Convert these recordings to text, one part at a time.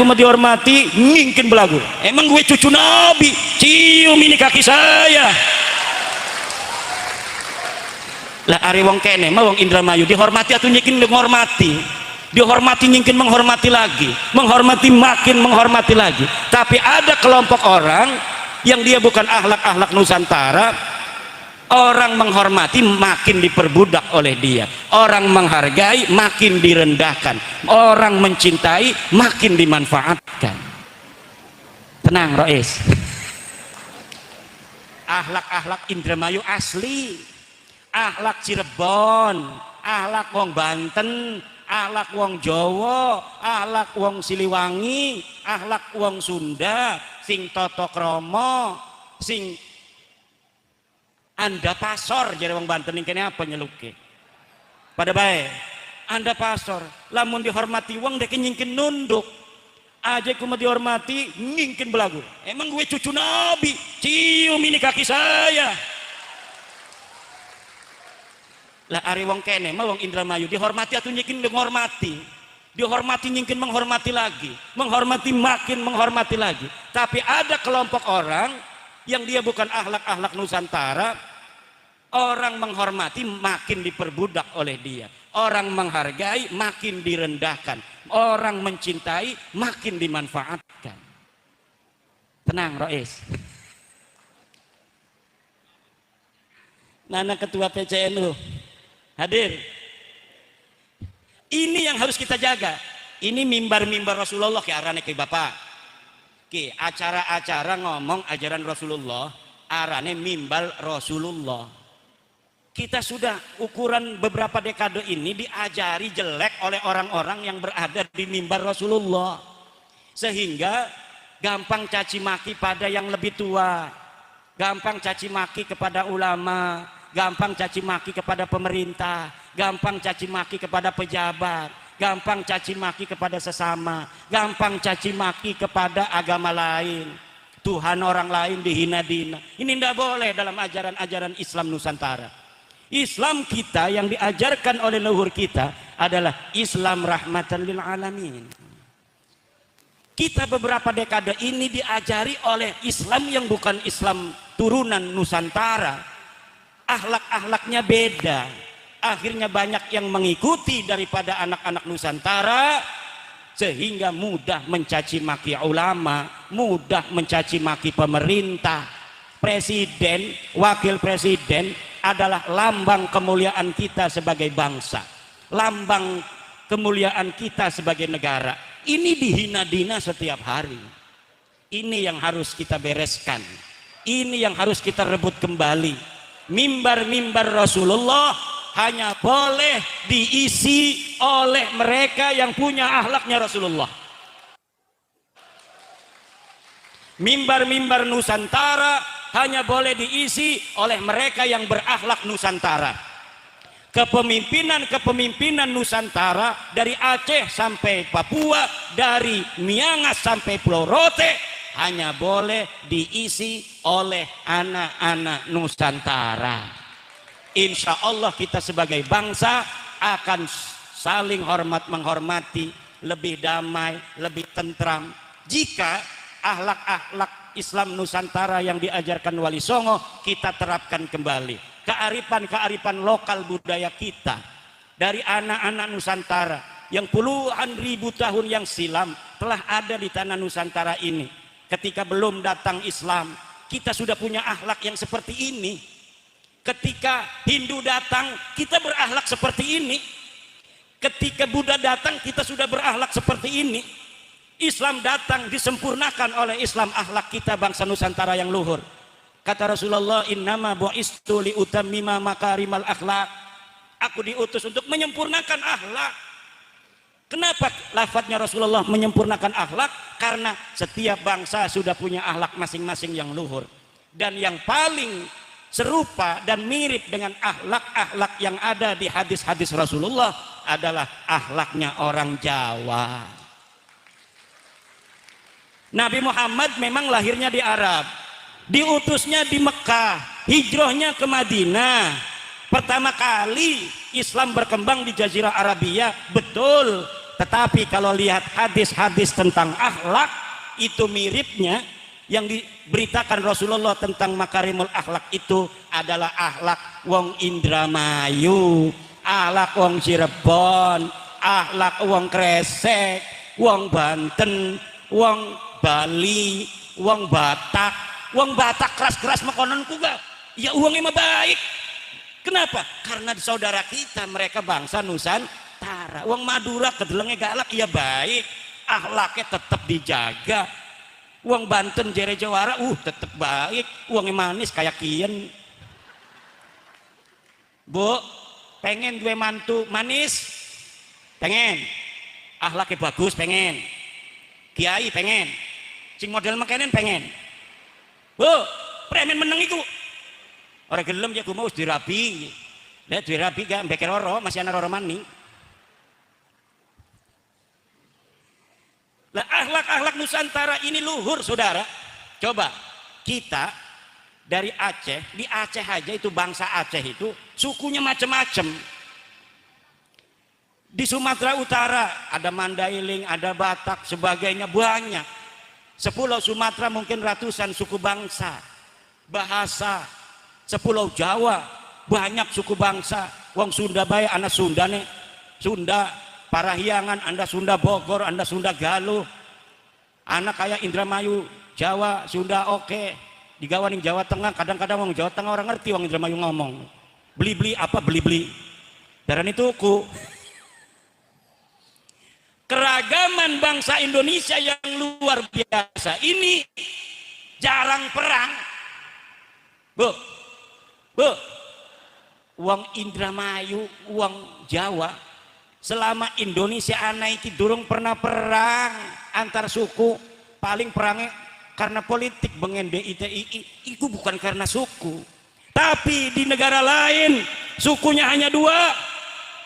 cuma dihormati ngingkin belagu. Emang gue cucu Nabi, cium ini kaki saya. Lah ari wong kene mah wong Indramayu dihormati atau nyikin menghormati, dihormati nyingkin menghormati lagi, menghormati makin menghormati lagi. Tapi ada kelompok orang yang dia bukan akhlak-akhlak Nusantara. Orang menghormati makin diperbudak oleh dia, orang menghargai makin direndahkan, orang mencintai makin dimanfaatkan. Tenang Rois, akhlak-akhlak Indramayu asli, akhlak Cirebon, akhlak wong Banten, akhlak wong Jawa, akhlak wong Siliwangi, akhlak wong Sunda, sing toto kromo, sing Anda pasor jadi wong Banten ini kene apa nyeluke pada baik Anda pasor lamun dihormati wong dek nyingkin nunduk aja kuma dihormati nyingkin belagu. Emang gue cucu Nabi, cium ini kaki saya. Lah ari wong kene mah wong Indramayu dihormati atau nyingkin menghormati, dihormati nyingkin menghormati lagi, menghormati makin menghormati lagi. Tapi ada kelompok orang yang dia bukan akhlak-akhlak Nusantara. Orang menghormati makin diperbudak oleh dia, orang menghargai makin direndahkan, orang mencintai makin dimanfaatkan. Tenang Rois, Nana ketua PCNU hadir. Ini yang harus kita jaga. Ini mimbar-mimbar Rasulullah ke arane ke Bapak ki acara-acara ngomong ajaran Rasulullah arane mimbar Rasulullah. Kita sudah ukuran beberapa dekade ini diajari jelek oleh orang-orang yang berada di mimbar Rasulullah, sehingga gampang caci maki pada yang lebih tua, gampang caci maki kepada ulama, gampang caci maki kepada pemerintah, gampang caci maki kepada pejabat, gampang caci maki kepada sesama, gampang caci maki kepada agama lain, Tuhan orang lain dihina-dina. Ini tidak boleh dalam ajaran-ajaran Islam Nusantara. Islam kita yang diajarkan oleh leluhur kita adalah Islam rahmatan lil alamin. Kita beberapa dekade ini diajari oleh Islam yang bukan Islam turunan Nusantara. Akhlak-akhlaknya beda. Akhirnya banyak yang mengikuti daripada anak-anak Nusantara, sehingga mudah mencaci maki ulama, mudah mencaci maki pemerintah. Presiden, wakil presiden adalah lambang kemuliaan kita sebagai bangsa, lambang kemuliaan kita sebagai negara. Ini dihina-dina setiap hari. Ini yang harus kita bereskan, ini yang harus kita rebut kembali. Mimbar-mimbar Rasulullah hanya boleh diisi oleh mereka yang punya akhlaknya Rasulullah. Mimbar-mimbar Nusantara hanya boleh diisi oleh mereka yang berakhlak Nusantara. Kepemimpinan Nusantara dari Aceh sampai Papua, dari Miangas sampai Pulau Rote hanya boleh diisi oleh anak-anak Nusantara. Insya Allah kita sebagai bangsa akan saling hormat menghormati, lebih damai, lebih tentram jika akhlak-akhlak Islam Nusantara yang diajarkan Wali Songo kita terapkan kembali. Kearifan-kearifan lokal budaya kita dari anak-anak Nusantara yang puluhan ribu tahun yang silam telah ada di tanah Nusantara ini. Ketika belum datang Islam, kita sudah punya akhlak yang seperti ini. Ketika Hindu datang, kita berakhlak seperti ini. Ketika Buddha datang, kita sudah berakhlak seperti ini. Islam datang disempurnakan oleh Islam akhlak kita bangsa Nusantara yang luhur. Kata Rasulullah, innama bu'istu liutammima makarimal akhlak. Aku diutus untuk menyempurnakan akhlak. Kenapa lafadznya Rasulullah menyempurnakan akhlak? Karena setiap bangsa sudah punya akhlak masing-masing yang luhur. Dan yang paling serupa dan mirip dengan akhlak-akhlak yang ada di hadis-hadis Rasulullah adalah akhlaknya orang Jawa. Nabi Muhammad memang lahirnya di Arab, diutusnya di Mekah, hijrahnya ke Madinah. Pertama kali Islam berkembang di Jazirah Arabia, betul. Tetapi kalau lihat hadis-hadis tentang akhlak, itu miripnya yang diberitakan Rasulullah tentang makarimul akhlak itu adalah akhlak wong Indramayu, akhlak wong Cirebon, akhlak wong Kresek, wong Banten, wong Bali, wong Batak. Wong Batak keras-keras makonan kuga, ya uangnya mah baik. Kenapa? Karena saudara kita, mereka bangsa Nusantara. Wong Madura kedelengnya galak, ya baik, akhlaknya tetap dijaga. Wong Banten jere Jawara, tetap baik, uangnya manis kayak kian. Bu, pengen gue mantu manis? Pengen. Akhlaknya bagus, pengen. Kiai pengen. Sing model makanan pengen. Bu, premen meneng iku. Orang gelem ya mau dirabi. Lihat dirabi gak mbek roro, masih ana roro maning. Lah akhlak-akhlak Nusantara ini luhur, saudara. Coba kita dari Aceh, di Aceh aja itu bangsa Aceh itu sukunya macam-macam. Di Sumatera Utara ada Mandailing, ada Batak, sebagainya banyak. Sepulau Sumatera mungkin ratusan suku bangsa, bahasa. Sepulau Jawa banyak suku bangsa. Wong Sunda bae anak Sunda nih, Sunda Parahyangan, Anda Sunda Bogor, Anda Sunda Galuh. Anak kayak Indramayu, Jawa, Sunda oke. Digawa ning Jawa Tengah, kadang-kadang wong Jawa Tengah orang ngerti wong Indramayu ngomong. Beli-beli apa beli-beli. Darani tuku. Keragaman bangsa Indonesia yang luar biasa ini jarang perang. Bu, wong Indramayu, wong Jawa, selama Indonesia anak iki durung pernah perang antar suku. Paling perangnya karena politik bengen DITI, itu bukan karena suku. Tapi di negara lain sukunya hanya dua,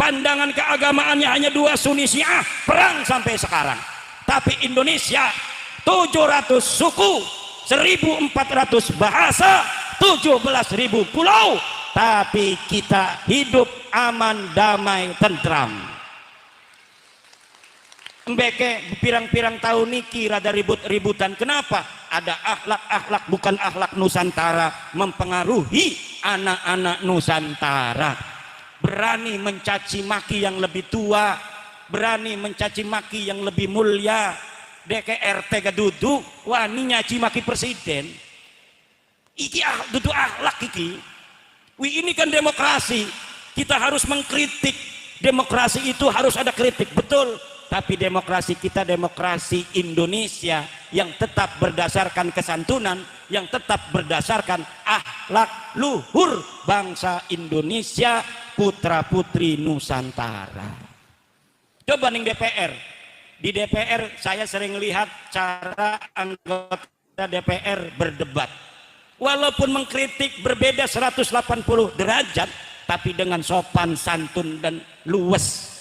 pandangan keagamaannya hanya dua, Sunni Syiah, perang sampai sekarang. Tapi Indonesia 700 suku, 1400 bahasa, 17.000 pulau, tapi kita hidup aman, damai, tentram. Mbeke pirang-pirang tahun niki rada ribut-ributan. Kenapa? Ada akhlak-akhlak bukan akhlak Nusantara mempengaruhi anak-anak Nusantara. Berani mencaci maki yang lebih tua, berani mencaci maki yang lebih mulia. DKRT gadudu wani nyaci maki presiden. Iki dudu akhlak iki. Ini kan demokrasi. Kita harus mengkritik. Demokrasi itu harus ada kritik, betul. Tapi demokrasi kita demokrasi Indonesia yang tetap berdasarkan kesantunan, yang tetap berdasarkan akhlak luhur bangsa Indonesia, putra-putri Nusantara. Coba nih DPR. Di DPR saya sering lihat cara anggota DPR berdebat. Walaupun mengkritik berbeda 180 derajat, tapi dengan sopan, santun, dan luwes.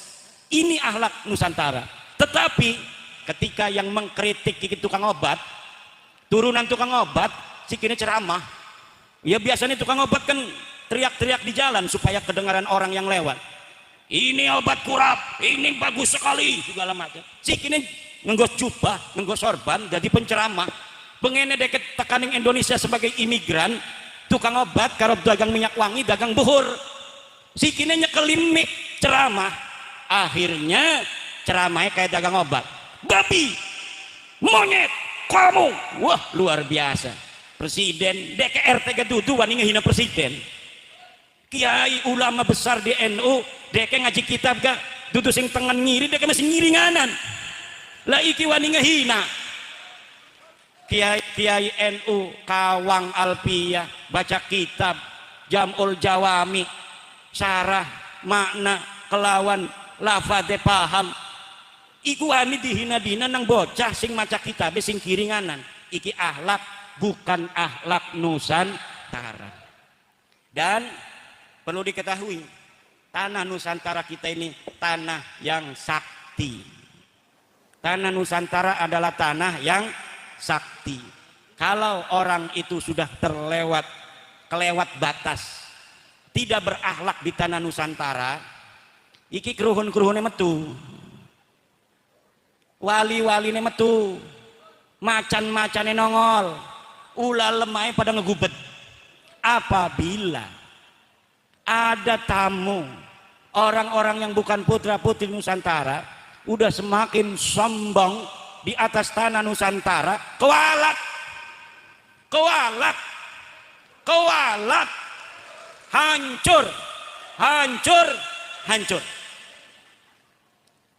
Ini akhlak Nusantara. Tetapi ketika yang mengkritik tukang obat, turunan tukang obat, sikini ceramah. Ya biasanya tukang obat kan teriak-teriak di jalan supaya kedengaran orang yang lewat. Ini obat kurap, ini bagus sekali, segala macam. Sikini ngenggos jubah, ngenggos sorban, jadi penceramah. Bengene deket tekaning Indonesia sebagai imigran, tukang obat, karo dagang minyak wangi, dagang buhur. Sikini nyekelin mik ceramah. Akhirnya ceramahnya kayak dagang obat. Babi, monyet, kamu, wah luar biasa. Presiden DKRT gadudu wani ngehina presiden. Kiai ulama besar di NU, deke ngaji kitab gak dudu sing tengen ngiri, deke masih ngiri nganan. Lah iki wani ngehina. Kiai NU Kawang Alpiyah baca kitab Jamul Jawami, syarah makna kelawan lafade paham. Iku wani dihina-dina nang bocah sing maca kitab sing kiringanan. Iki akhlak bukan akhlak Nusantara. Dan perlu diketahui, tanah Nusantara kita ini tanah yang sakti. Tanah Nusantara adalah tanah yang sakti. Kalau orang itu sudah kelewat batas, tidak berakhlak di tanah Nusantara, iki keruhun-keruhunnya metu. wali-wali ini metu, macan-macane nongol, ulah lemai pada ngegubet. Apabila ada tamu orang-orang yang bukan putra putri Nusantara udah semakin sombong di atas tanah Nusantara, kewalat, kewalat, kewalat, hancur, hancur, hancur.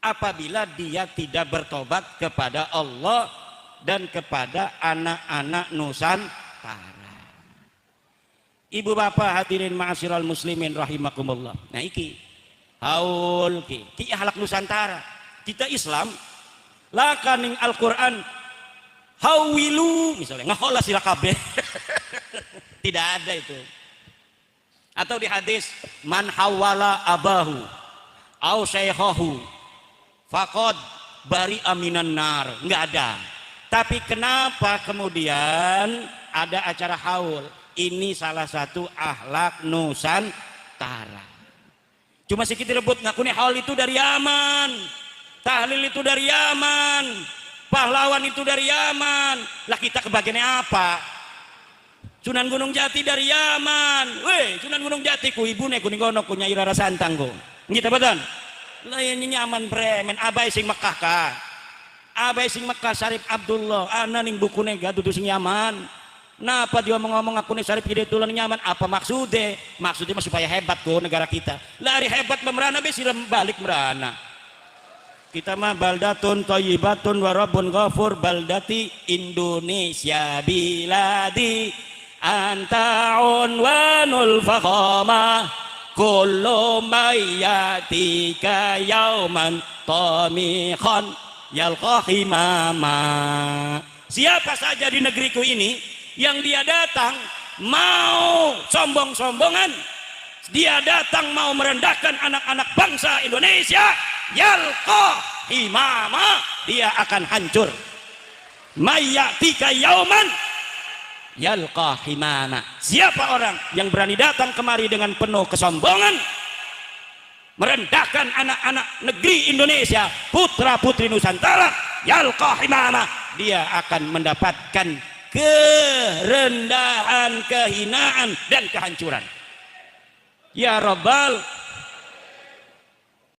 Apabila dia tidak bertobat kepada Allah dan kepada anak-anak Nusantara. Ibu bapak hadirin ma'asyiral muslimin rahimakumullah. Nah iki haul ki ahlak Nusantara. Kita Islam lakaning Al-Qur'an hawilu misalnya ngahola sila kabeh. Tidak ada itu. Atau di hadis man hawala abahu au syekhahu faqad bari aminan nar, enggak ada. Tapi kenapa kemudian ada acara haul? Ini salah satu akhlak Nusantara. Cuma sedikit rebut ngakuni haul itu dari Yaman, tahlil itu dari Yaman, pahlawan itu dari Yaman. Lah kita kebagiannya apa? Sunan Gunung Jati dari Yaman. Weh, Sunan Gunung Jati ku ibune kuning gono ku Nyai Rara Santang ku. Ngita beton. Lainnya nyaman premen abai sing Mekah ka. Abai sing Mekah Syarif Abdullah ana ning bukune gaduh sing Yaman. Napa dia ngomong aku nih Syarif Hidayatullah nyaman? Apa maksudnya? Maksudnya mah supaya hebat tuh negara kita. Lari hebat memerana besi balik merana. Kita mah baldatun thayyibatun wa rabbun ghafur baldati Indonesia biladi anta unwanul fakhama kullu mayyatika yauman tamikhan yalqahi mama. Siapa saja di negeriku ini yang dia datang mau sombong-sombongan, dia datang mau merendahkan anak-anak bangsa Indonesia, yalqahi mama, dia akan hancur. Mayyatika yauman yalqahi mama. Siapa orang yang berani datang kemari dengan penuh kesombongan merendahkan anak-anak negeri Indonesia, putra putri Nusantara, yalqahi mama, dia akan mendapatkan kerendahan, kehinaan dan kehancuran. Ya Rabbal